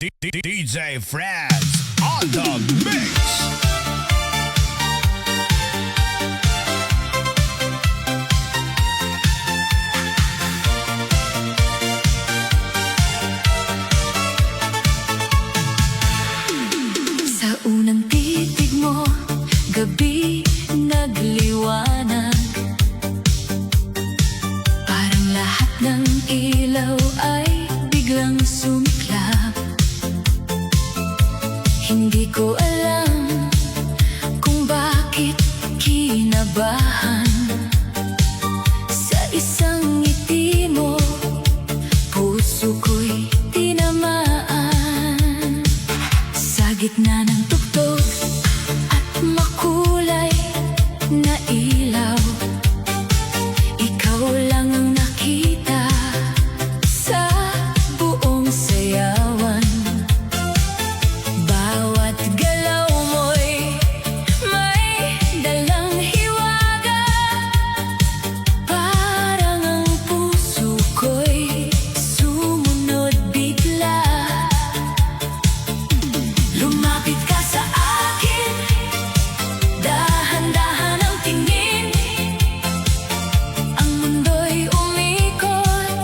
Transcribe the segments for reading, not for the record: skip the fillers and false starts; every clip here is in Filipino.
DJ France on the mix. Sa unang titig mo, gabi nagliwanag. Parang lahat ng ilaw ay biglang sumiklab. Hindi ko alam kung bakit kinabahan. Sa isang ngiti mo, puso ko'y tinamaan. Sa gitna ng tugtog at makulay na ilaw, ikaw lang ang nakita sa buong sayawan. Bawat galaw mo'y may dalang hiwaga. Parang ang puso ko'y sumunod bigla. Lumapit ka sa akin, dahan-dahan ang tingin. Ang mundo'y umikot,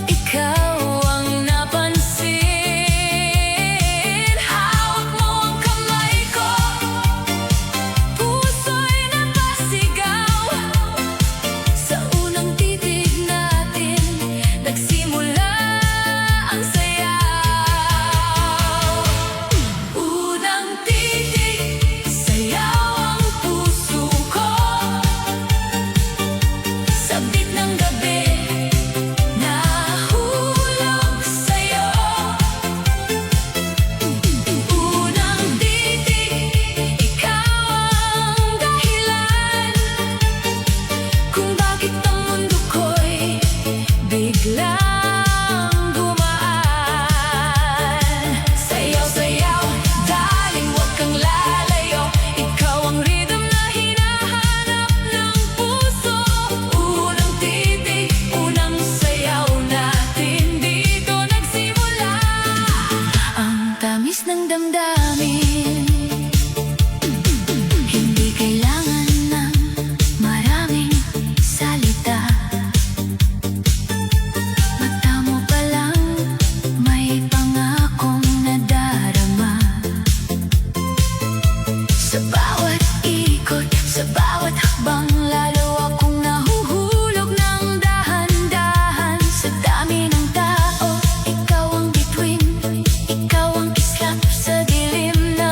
ikaw ang napansin. Hawak mo ang kamay ko, puso'y napasigaw. Sa unang titig natin, nagsimula ang sayaw. Unang titig, sayaw ang puso ko. Sabit ng gabi, nahulog sa'yo. Unang titig, ikaw ang dahilan kung bakit ang mundo ko'y biglang gumaan. Sayaw, sayaw, darling, huwag kang lalayo. Ikaw ang rhythm na hinahanap ng puso. Unang titig, unang sayaw natin, dito nagsimula ang tamis ng damdamin. Hindi kailangan ng maraming salita. Mata mo pa lang, may pangakong nadarama. Sa bawat ikot, sa bawat hakbang, lalo akong nahuhulog ng dahan-dahan. Sa dami ng tao, ikaw ang bituin, ikaw ang kislap sa dilim na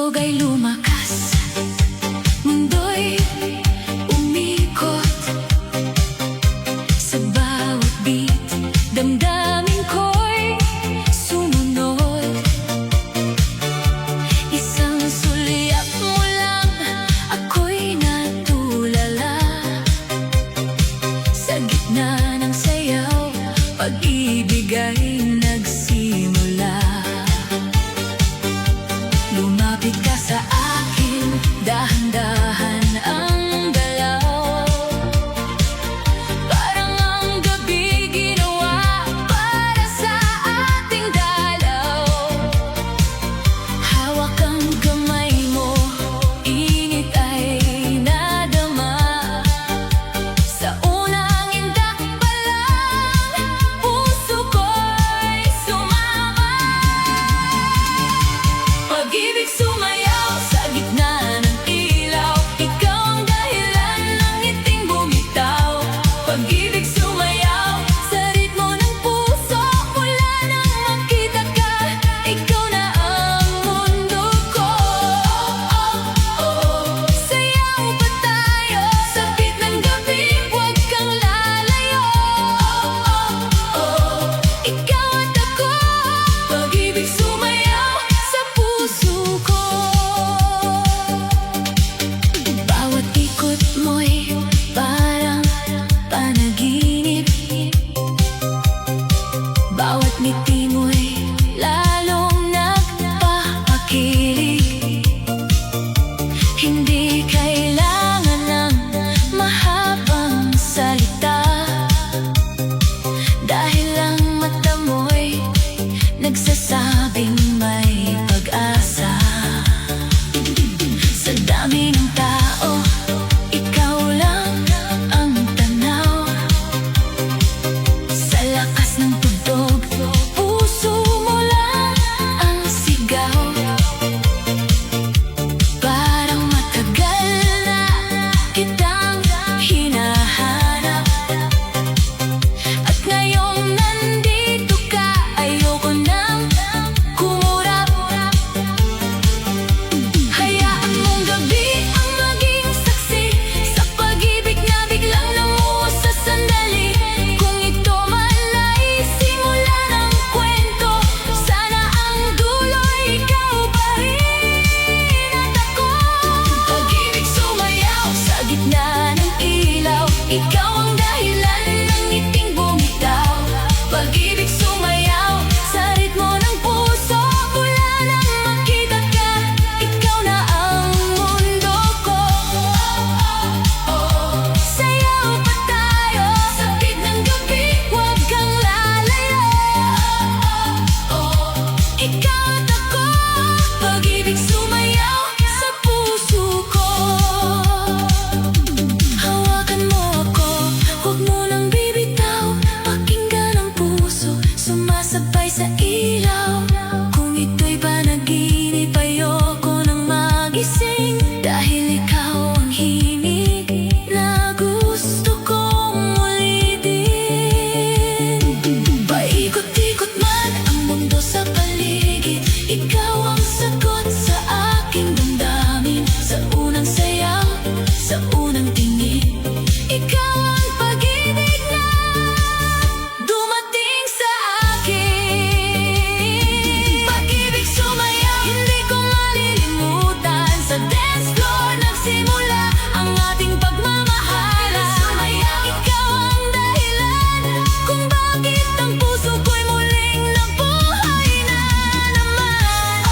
tugtog ay lumakas, mundo'y umikot. Sa bawat beat, damdamin ko'y sumunod. Isang sulyap mo lang, ako'y natulala. Sa gitna ng sayaw, pag-ibig ay nagsimula. Lumapit ka sa akin, dahan-dahan ang galaw. Parang ang gabi ginawa para sa ating dalaw. Hawak ang kamay mo, init ay nadama. Sa unang indak pa lang, puso ko'y sumama. Pag-ibig sumayaw sa gitna ng ilaw, ikaw ang dahilan ng ngiting bumitaw. Pag-ibig sumayaw sa ritmo ng puso, mula nang makita ka, ikaw na ang mundo ko. Sayaw pa tayo sa beat ng gabi, huwag kang lalayo. Ikaw at ako, pag-ibig sumayaw sa puso ko. Bawat ikot mo'y parang panaginip. Bawat ngiti mo'y lalong nagpapakilig. Hindi kailangan ng mahabang salita, dahil ang mata mo'y nagsasabing may pag-asa. Sa dami ng tao, ikaw lang ang tanaw. Sa lakas ng tugtog, puso mo lang ang sigaw. Parang matagal na kitang hinahanap, at ngayong nandito ka, ayoko nang kumurap. Hayaan mong gabi ang maging saksi sa pag-ibig na biglang namuo sa sandali. Kung ito man ay simula ng kwento, sana ang dulo'y ikaw pa rin at ako. Pag-ibig sumayaw sa gitna ng ilaw, ikaw ang dahilan ng ngiting bumitaw. Pag-ibig sumayaw sa ritmo ng puso, mula nang makita ka, ikaw na ang mundo ko. Sayaw pa tayo sa beat ng gabi, huwag kang lalayo. Ikaw at ako, pag-ibig sumayaw sa puso ko. Hawakan mo ako, huwag mo nang bibitaw. Pakinggan ang puso, sumasabay sa ilaw. Kung ito'y panaginip, ayoko nang magising, dahil ikaw ang himig na gusto kong ulitin. Paikot-ikot man ang mundo sa paligid, ikaw ang sagot sa aking damdamin. Sa unang sayaw, sa unang tingin, ikaw ang pag-ibig na dumating sa akin. Pag-ibig sumayaw, hindi ko malilimutan. Sa dance floor nagsimula ang ating pagmamahalan. Ikaw ang dahilan kung bakit ang puso ko'y muling nabuhay na naman.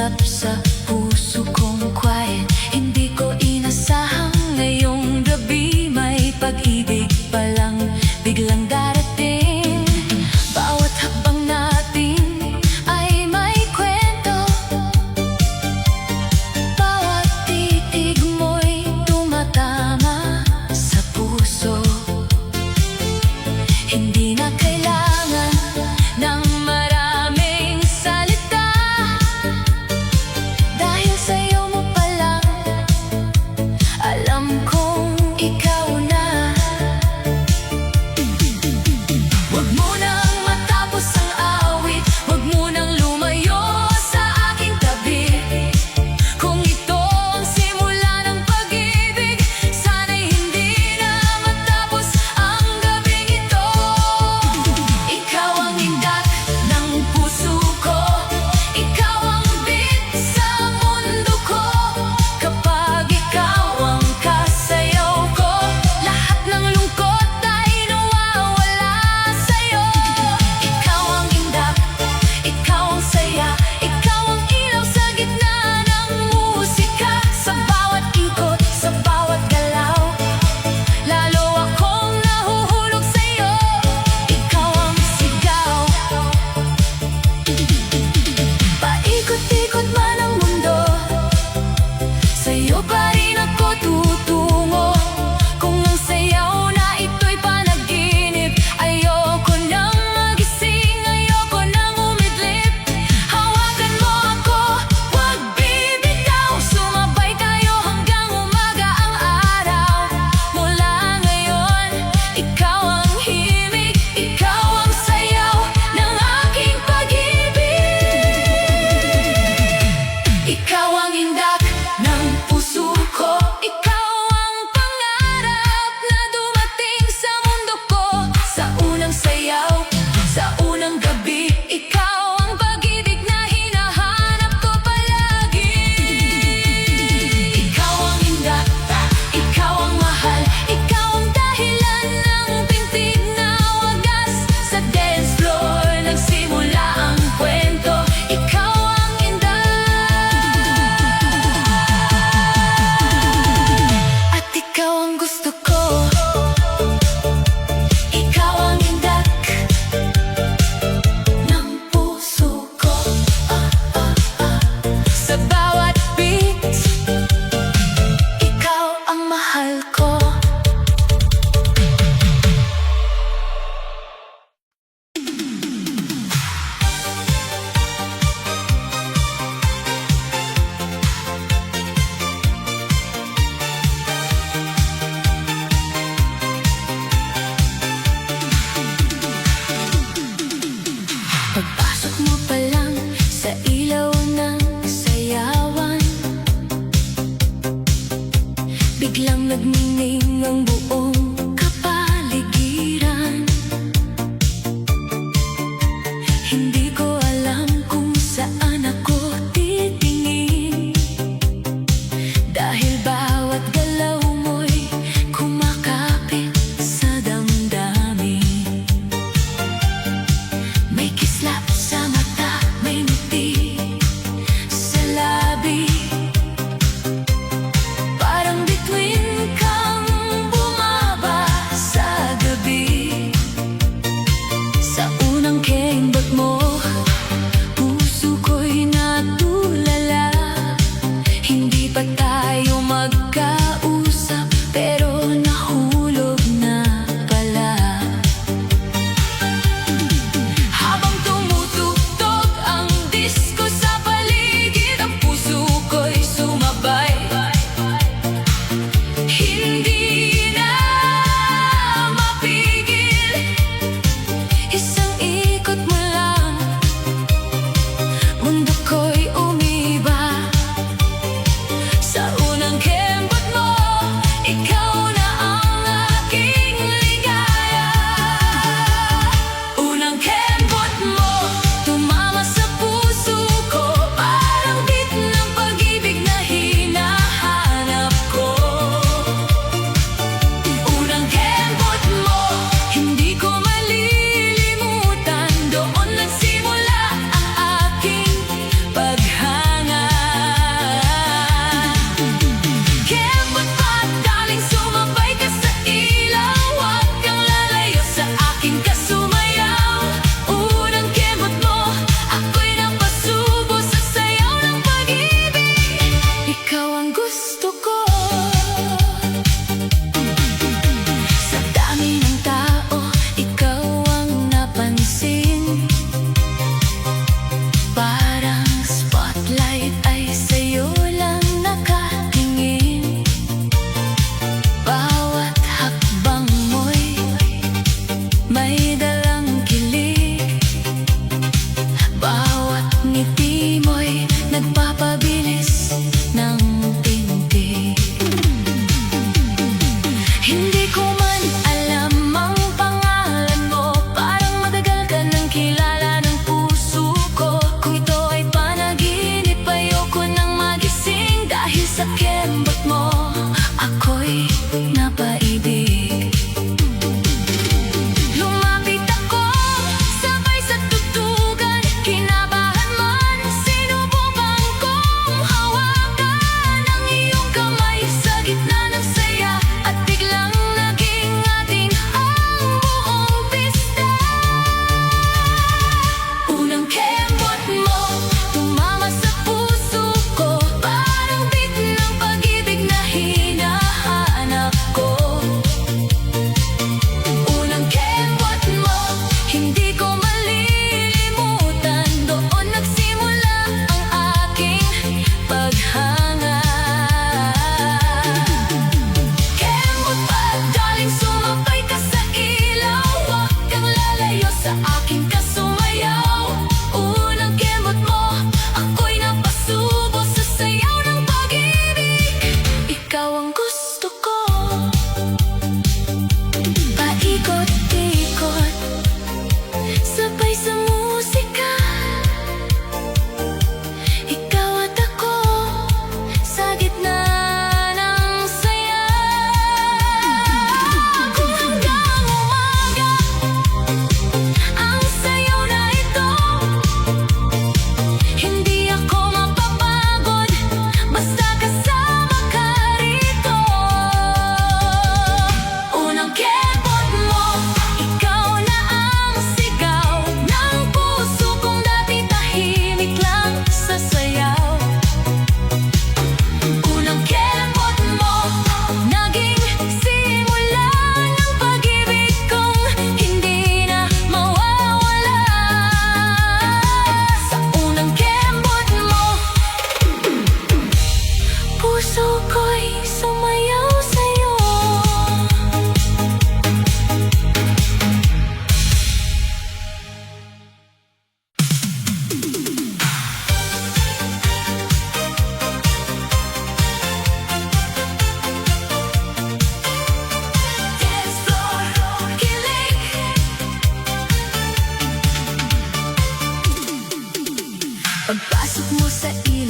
sumusulap sa puso kong quiet. Hindi ko inasahang ngayong gabi may pag-ibig palang biglang darating. Bawat hakbang natin ay may kwento, bawat titig mo'y tumatama sa puso. Hindi na kailangan ng maraming salita,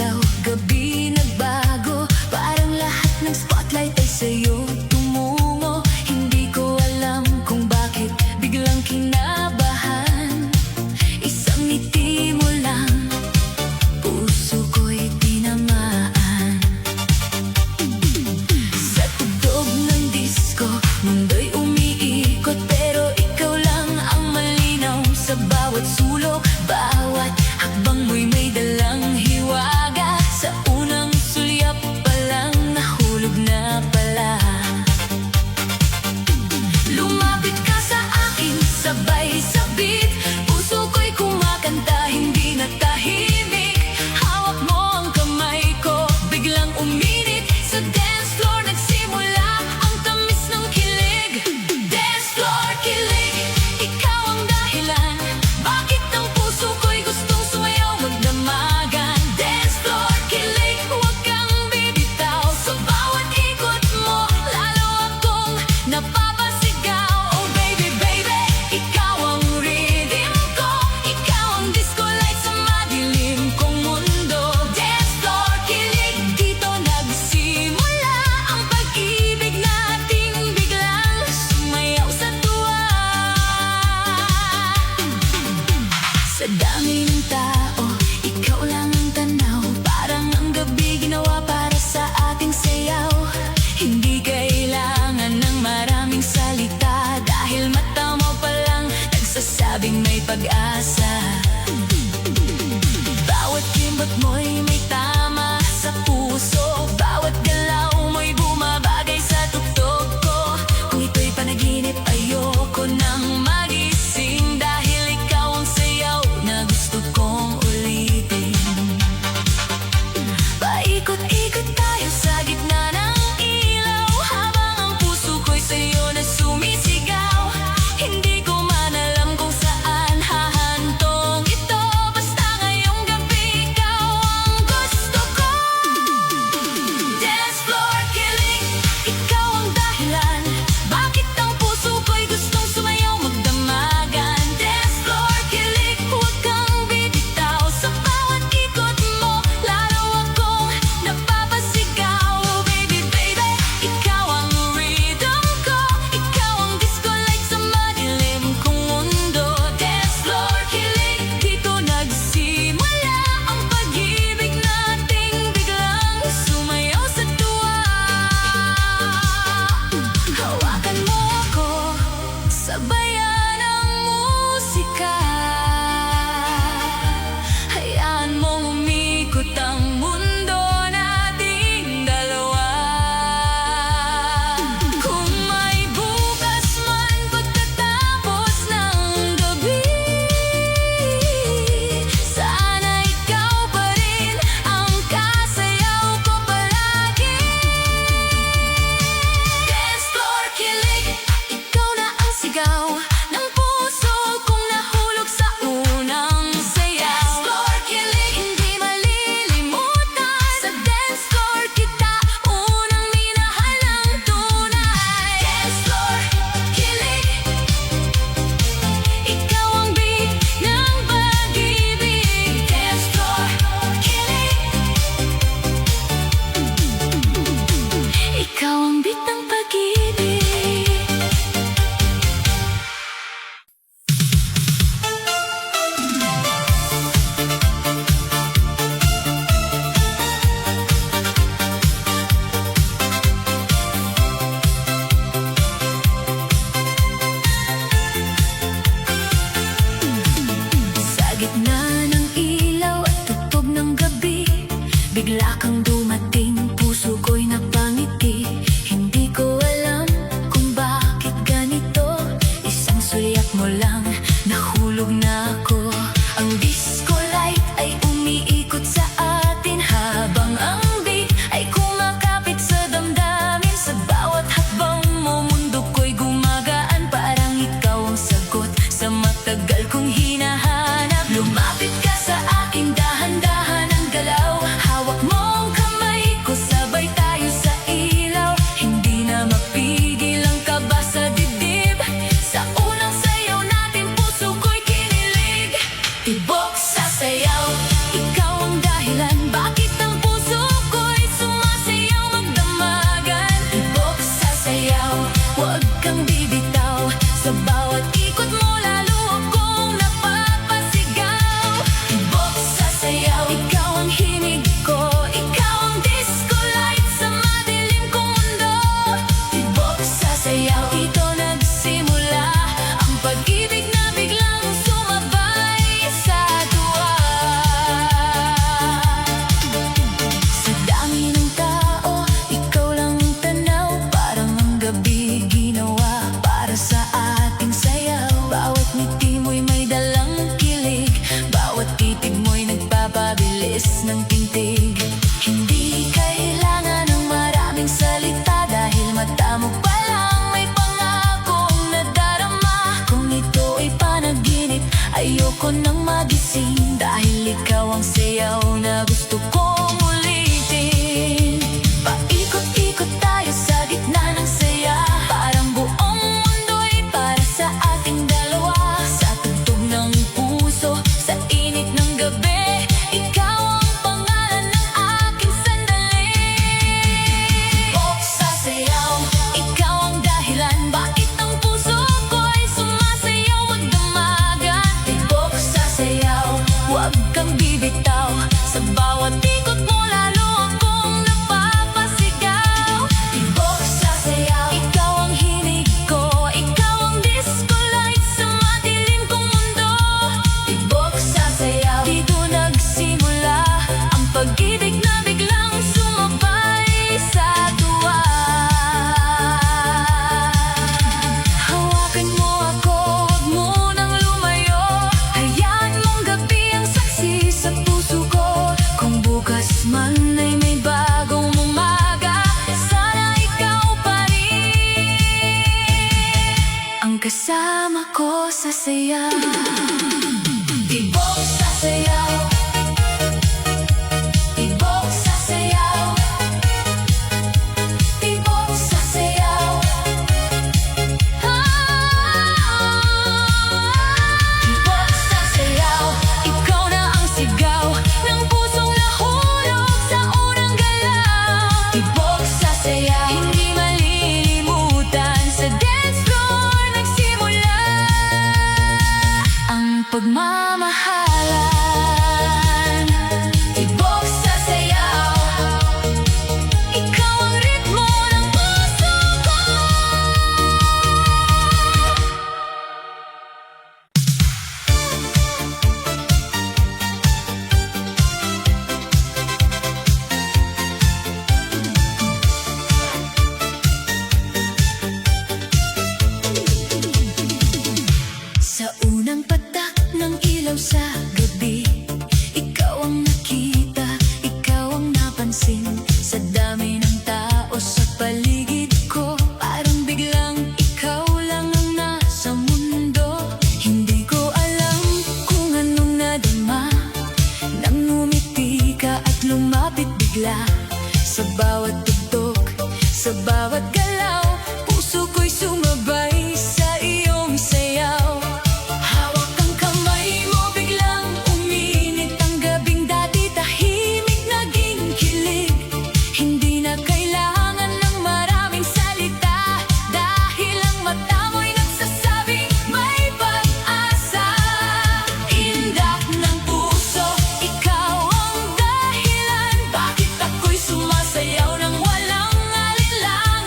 ilaw, gabi nagbago. Parang lahat ng spotlight ay sa'yo tumungo. Hindi ko alam kung bakit biglang kinabahan. Isang ngiti mo lang, puso ko'y tinamaan. Sa tugtog ng disco, mundo'y umiikot, pero ikaw lang ang malinaw sa bawat sulok. Bawat hakbang mo'y may dalang hiwaga. Sa unang sulyap pa lang, nahulog na pala. Lumapit ka sa akin, sabay sa beat. Puso ko'y kumakanta, hindi na tahimik. Hawak mo ang kamay ko, biglang uminit. Sa dance floor nagsimula ang tamis ng kilig. Dance floor kilig, ikaw ang dahilan. Bakit ang puso ko'y gustong sumayaw magdamagan? Dance floor kilig, huwag kang bibitaw. Sa bawat ikot mo, lalo akong napapasigaw. Oh baby, baby, ikaw ang rhythm ko. Ikaw ang disco light sa madilim kong mundo. Dance floor kilig, dito nagsimula ang pag-ibig nating biglang sumayaw sa tuwa. Sa dami ng tao, ikaw lang ang tanaw. Parang ang gabi ginawa para sa ating sayaw. Hindi kailangan ng maraming salita, dahil mata mo pa lang nagsasabing may pag-asa. Bawat kimbot mo'y may tama sa puso. Bawat galaw mo'y bumabagay sa tugtog ko. Kung ito'y panaginip, ayoko nang magising, dahil ikaw ang sayaw na gusto kong ulitin. Paikot-ikot tayo sa gitna ng ilaw, habang ang puso ko'y sa'yo na sumisigaw. Hindi ko man alam kung saan hahantong ito, basta ngayong gabi ikaw ang gusto ko. Dance floor kilig, ikaw ang dahilan. Bakit ang puso ko'y gustong sumayaw magdamagan? Dance floor kilig, huwag kang bibitaw. Sa bawat ikot mo, lalo akong napapasigaw. Oh baby, baby, ikaw ang rhythm ko. Ikaw ang disco light sa madilim kong mundo. Dance floor kilig, dito nagsimula ang pag-ibig nating biglang sumayaw sa tuwa. Hawakan mo ako, sabayan ang musika. Hayaan mong umikot ang mundo nating dalawa. Kung may bukas man pagkatapos ng gabi, sana ikaw pa rin ang kasayaw ko palagi. Dance floor kilig, ikaw na ang sigaw ng puso kong nahulog sa unang sayaw. Dance floor kilig, hindi malilimutan. Sa dance floor kita unang minahal ng tunay. Dance floor kilig, ikaw ang beat ng pag-ibig. Dance floor kilig, ikaw ang beat ng pag-ibig. Sa gitna ng ilaw at tugtog ng gabi, bigla kang dumating, puso ko'y napangiti. Hindi ko alam kung bakit ganito. Isang sulyap mo lang, nahulog na ako. Ang disco light ay umiikot sa atin, habang ang beat ay kumakapit sa damdamin. Sa bawat hakbang mo, mundo ko'y gumagaan. Parang ikaw ang sagot sa matagal kong hinahanap. Lumapit ka sa akin, dahan-dahan ang galaw. Hawak mo ang kamay kilig. Hindi kailangan ng maraming salita, dahil mata mo pa lang may pangakong nadarama. Kung ito ay panaginip, ayoko nang magising, dahil ikaw ang sayaw na gusto kong ulitin. Paikot-ikot tayo sa gitna ng saya, parang buong mundo'y para sa ating dalawa. Sa tugtog ng puso, sa init ng gabi, ikaw ang pangalan ng aking sandali. Tibok sa sayaw, ikaw ang dahilan, bakit ang puso ko'y sumasayaw magdamagan. Tibok sa sayaw, huwag kang bibitaw, sa bawat ikot mo lalo akong napapasigaw. Tibok sa sayaw, ikaw ang hinig ko, ikaw ang disco light sa madilim kong mundo. Tibok sa sayaw, dito nagsimula ang pag-ibig na biglang sumabay sa tuwa. Hawakan mo ako, huwag mo nang lumayo, hayaan mong gabi ang saksi sa puso ko. Kung bukas man ay may bagong umaga, sana ikaw pa rin ang kasama ko sa saya. Tibok sa sayaw, tibok sa sayaw, tibok sa sayaw. Tibok sa sayaw, ikaw na ang sigaw ng pusong nahulog sa unang galaw. Tibok sa sayaw, hindi malilimutan, sa dance floor nagsimula ang pagmamahalan. Tibok sa sayaw, ikaw ang ritmo ng puso ko. Sa unang patak ng ilaw sa gabi, ikaw ang nakita, ikaw ang napansin. Sa dami ng tao sa paligid ko, parang biglang ikaw lang ang nasa mundo. Hindi ko alam kung anong nadama nang ngumiti ka at lumapit bigla. Sa bawat tugtog, sa bawat galaw, puso ko'y sumabay sa iyong sayaw. Hawak ang kamay mo, biglang uminit ang gabing dati tahimik naging kilig. Hindi na kailangan ng maraming salita, dahil ang mata mo'y nagsasabing may pag-asa. Indak ng puso, ikaw ang dahilan, bakit ako'y sumasayaw ng walang alinlangan.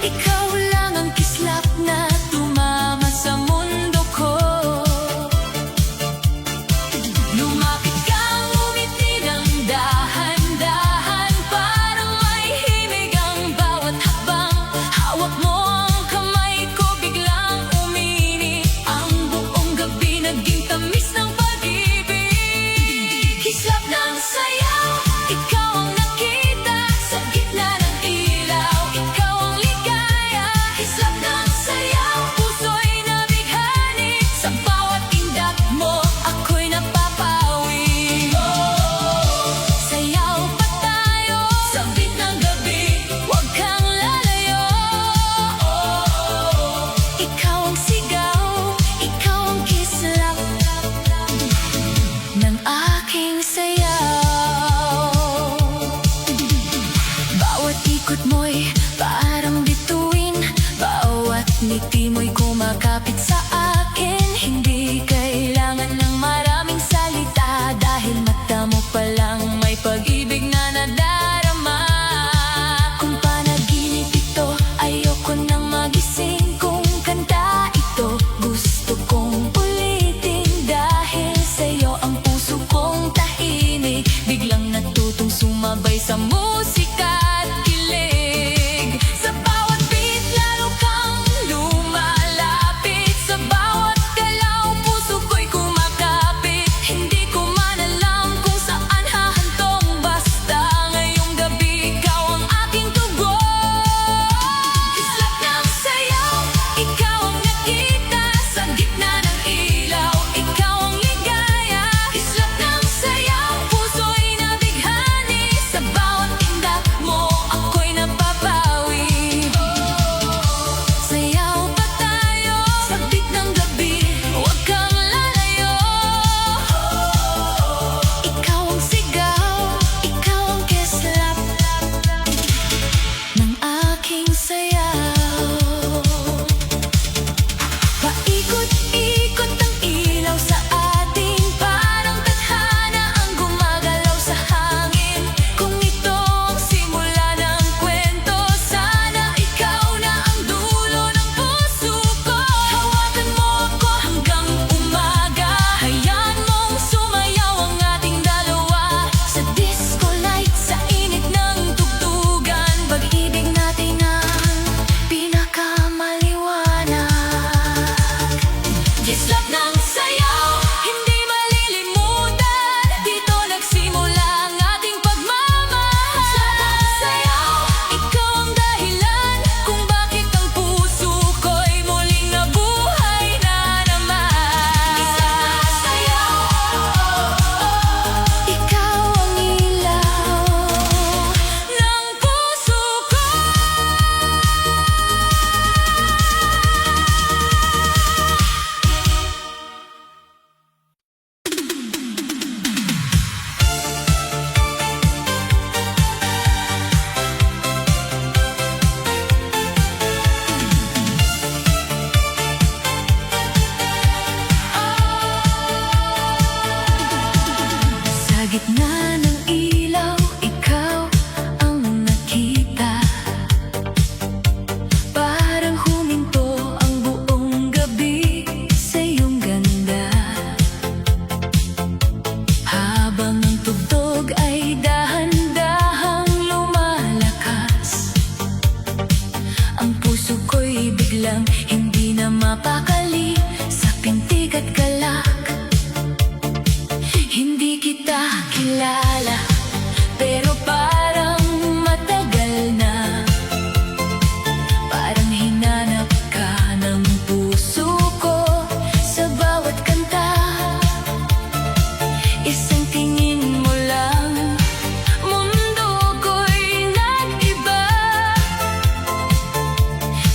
ikaw lang ang kislap na tumama sa mundo ko. Lumapit kang ngumiti ng dahan-dahan, parang may himig ang bawat hakbang. Hawak mo ang kamay ko, biglang umini. Ang buong gabi naging tamis ng pag-ibig. Kislap ng sayaw, ikaw ang nakita sa gitna ng ilaw. Ikaw ang ligaya, kislap ng sayaw. Puso'y nabighani, sa bawat tindak mo ako'y napapawi. Sayaw pa tayo, sabik ng gabi, huwag kang lalayo. Ikaw ang sigaw, ikaw ang kislap ng aking sayaw. Bawat ikot mo'y parang bituin, bawat ngiti mo'y kumakapit sa akin. Hindi kailangan ng maraming salita, dahil mata mo pa lang may pag-ibig na nadarama. Kung panaginip ito, ayoko nang magising. Kung kanta ito, gusto kong ulitin. Dahil sa'yo ang puso kong tahimik, biglang natutong sumabay sa musika at kilig. Sa bawat beat lalo kang lumalapit, sa bawat galaw puso ko'y kumakapit. Hindi ko man alam kung saan hahantong, basta ngayong gabi ikaw ang aking tugon. Kislap ng sayaw, ikaw ang nakita sa gitna ng ilaw. Ikaw ang ligaya, kislap ng sayaw. Puso'y nabighani, sa bawat tindak mo ako'y napapawi. Sayaw pa tayo, sabik ng gabi, huwag kang lalayo. Ikaw ang sigaw, ikaw ang kislap ng aking sayaw. Paikot-ikot ang ilaw sa atin, parang tadhana ang gumagalaw sa hangin. Kung ito ang simula ng kwento, sana ikaw na ang dulo ng puso ko. Hawakan mo ako hanggang umaga, hayaan mong sumayaw ang ating dalawa. Sa disco light, sa init ng tugtugan, pag-ibig natin ang pinakamaliwanag. Kislap ng sayaw, hindi malilimutan, dito nagsimula ang ating pagmamahal. Kislap ng sayaw, ikaw ang dahilan kung bakit ang puso ko'y muling nabuhay na naman. Kislap ng sayaw, ikaw ang ilaw ng puso ko. Sa gitna ng ilaw, ikaw ang nakita. Parang huminto ang buong gabi sa iyong ganda. Habang ang tugtog ay dahan-dahang lumalakas, ang puso ko'y biglang hindi na mapakali sa pintig at galak. Hindi kita kilala, pero parang matagal na. Parang hinanap ka ng puso ko sa bawat kanta. Isang tingin mo lang, mundo ko'y nag-iba.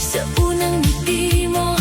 Sa unang ngiti mo,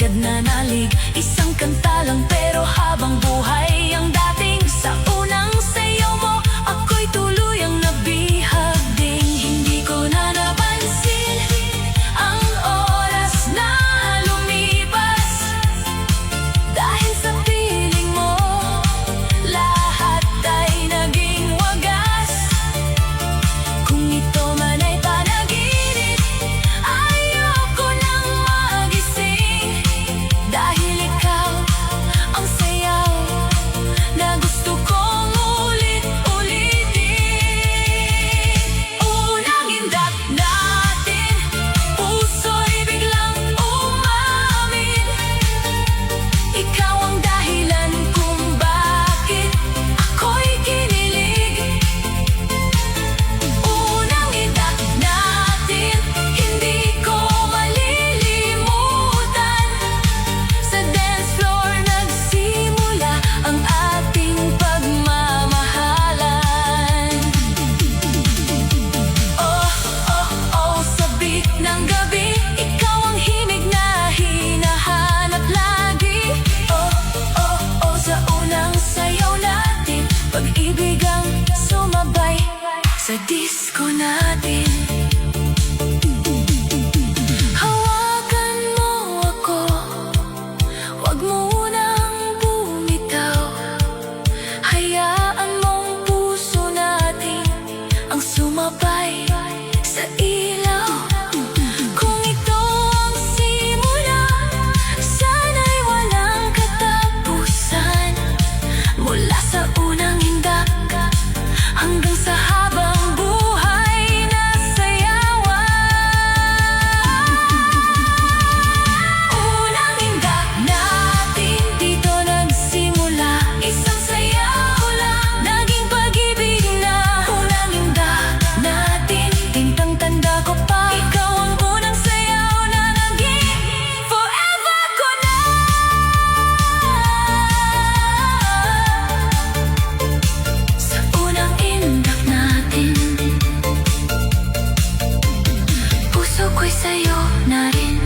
agad nanalig. Isang kanta lang pero habang buhay ang dating. Sa unang sayaw mo, ako'y tuluyang nabihag ding. Hindi ko na napansin ang oras na lumipas. Dahil sa piling mo, lahat ay naging wagas. Kung ito man ay panaginip, ayoko nang magising. Dahil ikaw ang sayaw na gusto kong ulit-ulitin. Unang indak natin, puso'y biglang umamin. Ikaw ang dahilan kung bakit ako'y kinilig. Unang indak natin, hindi ko malilimutan. Sa dance floor nagsimula ang ating pagmamahalan. Oh, oh, oh, sabik ng gabi, ikaw ang himig na hinahanap lagi. Oh, oh, oh, sa unang sayaw natin, pag-ibig ang sumabay sa disco natin. Hawakan mo ako, wag munang bumitaw. Hayaan mong puso natin ang sumabay sa ilaw. Kung ito ang simula, sana'y walang katapusan. Mula sa unang hindak hanggang sa habang buhay na sayawan. Unang hindak natin, dito nagsimula. Isang sayaw lang, naging pag-ibig na. Unang hindak natin, tintang tanda ko pa. Ikaw ang unang sayaw na naging forever ko na. Sa unang indak natin, puso ko'y sa'yo na rin.